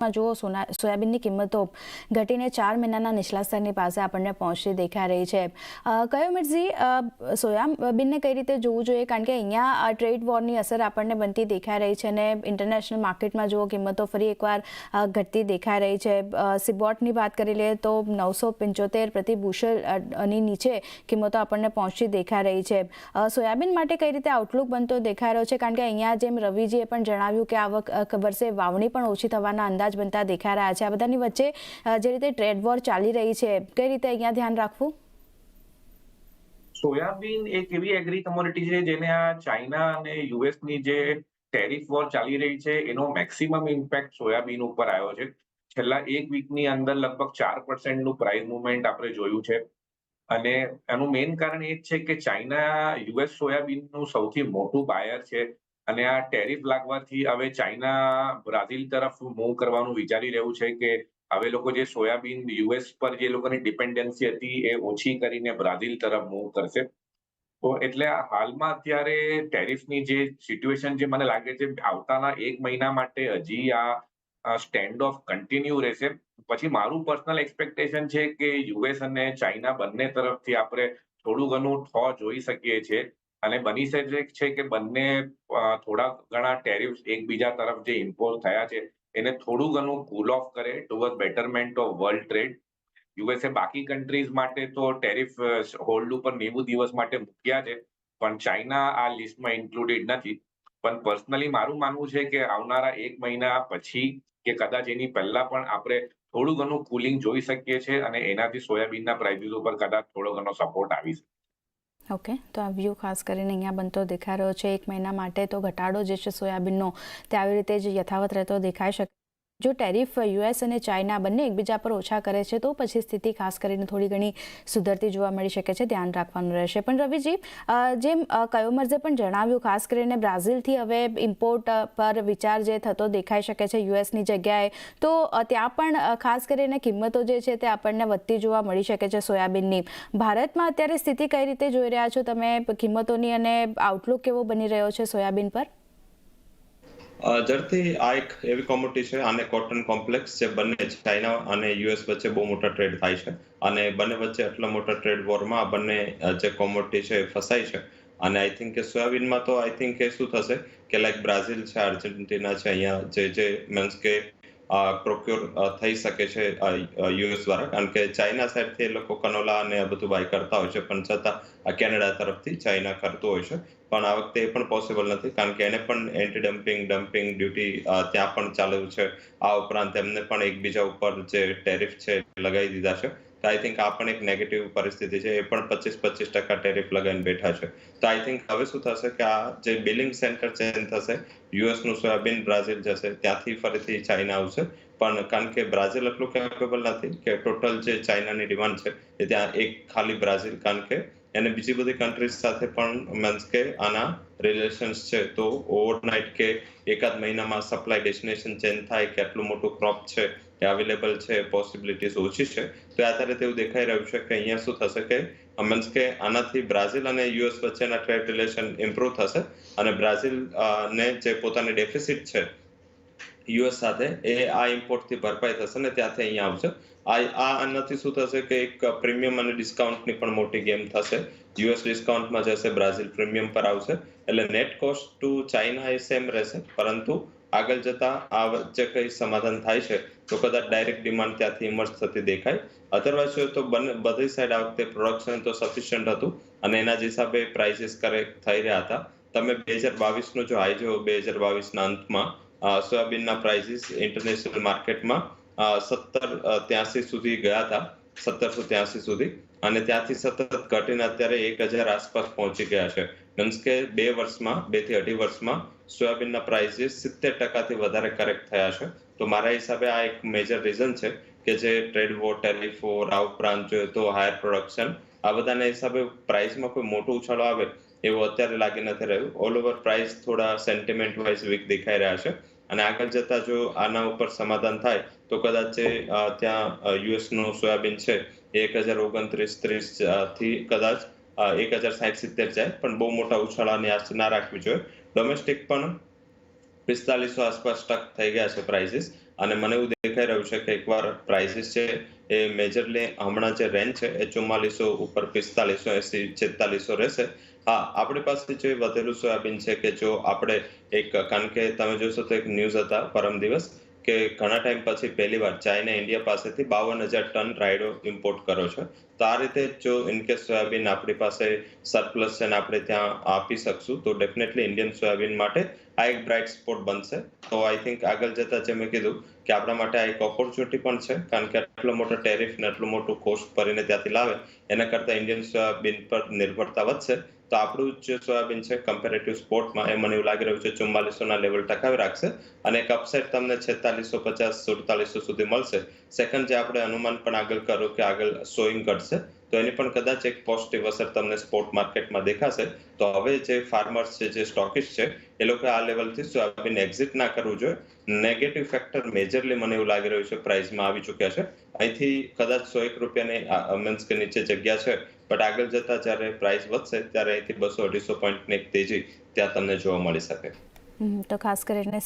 માં જુઓ સોયાબીનની કિંમતો ઘટીને 4 મહિનાના નીચલા સ્તરની પાસે આપણને પહોંચતી દેખાઈ રહી છે. કયોમરજી, સોયાબીનને કઈ રીતે જોવું જોઈએ, કારણ કે અહીંયા ટ્રેડ વોરની અસર આપણને બનતી દેખાઈ રહી છે અને ઇન્ટરનેશનલ માર્કેટમાં જુઓ કિંમતો ફરી એકવાર ઘટતી દેખાઈ રહી છે. સિબોટની વાત કરી લઈએ તો 975 પ્રતિ બુશલની નીચે કિંમતો આપણને પહોંચતી દેખાઈ રહી છે. સોયાબીન માટે કઈ રીતે આઉટલુક બનતો દેખાઈ રહ્યો છે, કારણ કે અહીંયા જેમ રવિજીએ પણ જણાવ્યું કે આ વર્ષે વાવણી પણ ઓછી થવાના અંદાજ બનતા દેખાઈ રહ્યા છે. આ બધાની વચ્ચે જે રીતે ટ્રેડ વોર ચાલી રહી છે, કઈ રીતે અહીંયા ધ્યાન રાખવું? સોયાબીન એક એવી એગ્રી કમોડિટી છે જેને આ ચાઇના અને યુએસની જે ટેરિફ વોર ચાલી રહી છે એનો મેક્સિમમ ઇમ્પેક્ટ સોયાબીન ઉપર આવ્યો છે. છેલ્લા એક વીકની અંદર લગભગ 4% પ્રાઇસ મુવમેન્ટ આપણે જોયું છે. અને એનું મેઇન કારણ એ જ છે કે ચાઇના યુએસ સોયાબીનનું સૌથી મોટું બાયર છે. અને આ ટેરિફ લાગવાથી હવે ચાઇના બ્રાઝિલ તરફ મૂવ કરવાનું વિચારી રહ્યું છે કે હવે લોકો જે સોયાબીન યુએસ પર જે લોકોની ડિપેન્ડન્સી હતી એ ઓછી કરીને બ્રાઝિલ તરફ મૂવ કરશે. તો એટલે હાલમાં અત્યારે ટેરિફની જે સિચ્યુએશન જે મને લાગે છે આવતાના 1 મહિના માટે હજી આ સ્ટેન્ડ ઓફ કન્ટિન્યુ રહેશે. પછી મારું પર્સનલ એક્સપેક્ટેશન છે કે યુએસ અને ચાઇના બંને તરફથી આપણે થોડું ઘણું ઠો જોઈ શકીએ છીએ. અને બની શકે છે કે બંને થોડા ઘણા ટેરિફ એકબીજા તરફ જે ઇમ્પોઝ થયા છે એને થોડું ઘણું કૂલ ઓફ કરે toward betterment of world trade. USA બાકી કન્ટ્રીઝ માટે તો ટેરિફ હોલ્ડ ઉપર 90 દિવસ માટે મૂક્યા છે, પણ ચાઇના આ લિસ્ટમાં ઇન્ક્લુડેડ નથી. પણ પર્સનલી મારું માનવું છે કે આવનારા 1 મહિના પછી કે કદાચ એની પહેલા પણ આપણે થોડું ઘણું કુલિંગ જોઈ શકીએ છીએ અને એનાથી સોયાબીનના પ્રાઇસીસ ઉપર કદાચ થોડો ઘણો સપોર્ટ આવી શકે. ઓકે, તો આ વ્યૂ ખાસ કરીને અહીંયા બનતો દેખાઈ રહ્યો છે. 1 મહિના માટે તો ઘટાડો જે છે સોયાબીનનો તે આવી રીતે જ યથાવત રહેતો દેખાઈ શકે. જો ટેરિફ યુએસ અને ચાઇના બંને એકબીજા પર ઓછા કરે છે તો પછી સ્થિતિ ખાસ કરીને થોડી ઘણી સુધરતી જોવા મળી શકે છે. ધ્યાન રાખવાનું રહેશે. પણ રવિજી, જેમ કયોમર્ઝે પણ જણાવ્યું, ખાસ કરીને બ્રાઝિલથી હવે ઇમ્પોર્ટ પર વિચાર જે થતો દેખાઈ શકે છે યુએસની જગ્યાએ, તો ત્યાં પણ ખાસ કરીને કિંમતો જે છે તે આપણને વધતી જોવા મળી શકે છે સોયાબીનની. ભારતમાં અત્યારે સ્થિતિ કઈ રીતે જોઈ રહ્યા છો તમે કિંમતોની, અને આઉટલુક કેવો બની રહ્યો છે સોયાબીન પર? ઝડપથી આ એક એવી કોમોડિટી છે, આને કોટન કોમ્પ્લેક્સ, જે બંને ચાઇના અને યુએસ વચ્ચે બહુ મોટા ટ્રેડ થાય છે અને બંને વચ્ચે એટલા મોટા ટ્રેડ વોરમાં આ બંને જે કોમોડિટી છે એ ફસાય છે. અને આઈ થિંક કે સોયાબીનમાં તો આઈ થિંક કે શું થશે કે લાઈક બ્રાઝિલ છે, આર્જેન્ટિના છે, અહીંયા જે મીન્સ કે પ્રોક્યોર થઈ શકે છે યુએસ દ્વારા, કારણ કે ચાઇના સાઈડથી એ લોકો કનોલા અને આ બધું બાય કરતા હોય છે, પણ છતાં કેનેડા તરફથી ચાઇના કરતું હોય છે. પણ આ વખતે એ પણ પોસિબલ નથી, કારણ કે એને પણ એન્ટી ડમ્પિંગ ડ્યુટી ત્યાં પણ ચાલુ છે. આ ઉપરાંત એમને પણ એકબીજા ઉપર જે ટેરિફ છે લગાવી દીધા છે. તો આઈ થિંક આ પણ એક નેગેટિવ પરિસ્થિતિ છે. એ પણ 25% ટેરિફ લગાવીને બેઠા છે. તો આઈ થિંક હવે શું થશે કે આ જે બિલિંગ સેન્ટર ચેન્જ થશે, યુએસનું સોયાબીન બ્રાઝિલ જશે, ત્યાંથી ફરીથી ચાઇના આવશે. પણ કારણ કે બ્રાઝિલ એટલું કેપેબલ નથી કે ટોટલ જે ચાઇનાની ડિમાન્ડ છે એ ત્યાં એક ખાલી બ્રાઝિલ, કારણ કે એને બીજી બધી કન્ટ્રીઝ સાથે પણ મીન્સ કે આના રિલેશન્સ છે. તો ઓવરનાઇટ કે એકાદ મહિનામાં સપ્લાય ડેસ્ટિનેશન ચેન્જ થાય કે આટલું મોટું ક્રોપ છે એ અવેલેબલ છે, પોસિબિલિટીઝ ઓછી છે. તો આધારે તેવું દેખાઈ રહ્યું છે કે અહીંયા શું થશે કે મીન્સ કે આનાથી બ્રાઝિલ અને યુએસ વચ્ચેના ટ્રેડ રિલેશન ઇમ્પ્રૂવ થશે અને બ્રાઝિલ ને જે પોતાની ડેફિસિટ છે યુએસ સાથે એ આ ઇમ્પોર્ટથી ભરપાઈ થશે ને ત્યાંથી અહીંયા આવશે. આનાથી શું થશે કે એક પ્રીમિયમ અને ડિસ્કાઉન્ટની પણ મોટી ગેમ થશે. યુએસ ડિસ્કાઉન્ટમાં જશે, બ્રાઝિલ પ્રીમિયમ પર આવશે. એટલે નેટ કોસ્ટ ટુ ચાઇના એ સેમ રહેશે, પરંતુ આગળ જતા આ વચ્ચે કઈ સમાધાન થાય છે તો કદાચ ડાયરેક્ટ ડિમાન્ડ ત્યાંથી ઇમર્જ થતી દેખાય. અધરવાઇઝ તો બધી સાઈડ આ વખતે પ્રોડક્શન તો સફિશિયન્ટ હતું અને એના જ હિસાબે પ્રાઇસીસ કરેક્ટ થઈ રહ્યા હતા. તમે 2022નો જો હાઈ જો 2022ના અંતમાં સોયાબીનના પ્રાઇસીસ ઇન્ટરનેશનલ માર્કેટમાં 1783 સુધી ગયા હતા, 1783 સુધી, અને ત્યાંથી સતત ઘટીને અત્યારે 1000 આસપાસ પહોંચી ગયા છે. મીન્સ કે 2 વર્ષમાં, 2 થી 2.5 વર્ષમાં સોયાબીનના પ્રાઇસીસ 70%થી વધારે કરેક્ટ થયા છે. તો મારા હિસાબે આ એક મેજર રીઝન છે કે જે ટ્રેડ વોર, ટેરિફ વોર, આ ઉપરાંત જોઈએ તો હાયર પ્રોડક્શન, આ બધાના હિસાબે પ્રાઇસમાં કોઈ મોટો ઉછાળો આવે એવું અત્યારે લાગી નથી રહ્યું. ઓલ ઓવર પ્રાઇસ થોડા સેન્ટિમેન્ટ વાઇઝ વીક દેખાઈ રહ્યા છે અને આગળ જતા જો આના ઉપર સમાધાન થાય તો કદાચ ત્યાં યુએસનું સોયાબીન છે 1029-30 થી કદાચ 1060-70 જાય, પણ બહુ મોટા ઉછાળાની આશ ના રાખવી જોઈએ. ડોમેસ્ટિક પણ 4500 આસપાસ સ્ટક થઈ ગયા છે પ્રાઇસીસ, અને મને એવું દેખાઈ રહ્યું છે કે એકવાર પ્રાઇસીસ છે એ મેજરલી હમણાં જે રેન્જ છે એ 4400 ઉપર 4580 4600 રહેશે. હા, આપણી પાસે જે વધેલું સોયાબીન છે કે જો આપણે કારણ કે તમે જોશો તો એક ન્યૂઝ હતા પરમ દિવસ કે ઘણા ટાઈમ પછી પહેલીવાર ચાઇના ઇન્ડિયા પાસેથી 52,000 ટન રાયડો ઇમ્પોર્ટ કર્યો છે. તો આ રીતે જો ઇનકેસ સોયાબીન આપણી પાસે સરપ્લસ છે ને આપણે ત્યાં આપી શકશું તો ડેફિનેટલી ઇન્ડિયન સોયાબીન માટે આ એક બ્રાઇટ સ્પોટ બનશે. તો આઈ થિંક આગળ જતા જે મેં કીધું કે આપણા માટે આ એક ઓપોર્ચ્યુનિટી પણ છે કારણ કે આટલો મોટો ટેરિફ ને આટલું મોટું કોસ્ટ ભરીને ત્યાંથી લાવે એના કરતાં ઇન્ડિયન સોયાબીન પર નિર્ભરતા વધશે. તો આપણું જે સોયાબીન છે કમ્પેરેટિવ સ્પોર્ટમાં એ મને એવું લાગી રહ્યું છે 4400 લેવલ ટકાવી રાખશે અને એક અપસાઇડ તમને 4650 4700 સુધી મળશે. સેકન્ડ જે આપણે અનુમાન પણ આગળ કર્યું કે આગળ સોઈંગ ઘટશે તો એની પણ કદાચ એક પોઝિટિવ અસર તમને સ્પોટ માર્કેટમાં દેખાશે. તો હવે જે ફાર્મર્સ છે જે સ્ટોકિસ્ટ છે એ લોકો આ લેવલથી સોયાબીન એક્ઝિટ ના કરવું જોઈએ. નેગેટિવ ફેક્ટર મેજરલી મને એવું લાગી રહ્યું છે પ્રાઇસમાં આવી ચૂક્યા છે. અહીંથી કદાચ 101 રૂપિયાની મીન્સ કે નીચે જગ્યા છે બટ આગળ જતા જ્યારે પ્રાઇસ વધશે ત્યારે અહીંથી 200-250 પોઈન્ટની એક તેજી ત્યાં તમને જોવા મળી શકે. તો ખાસ કરીને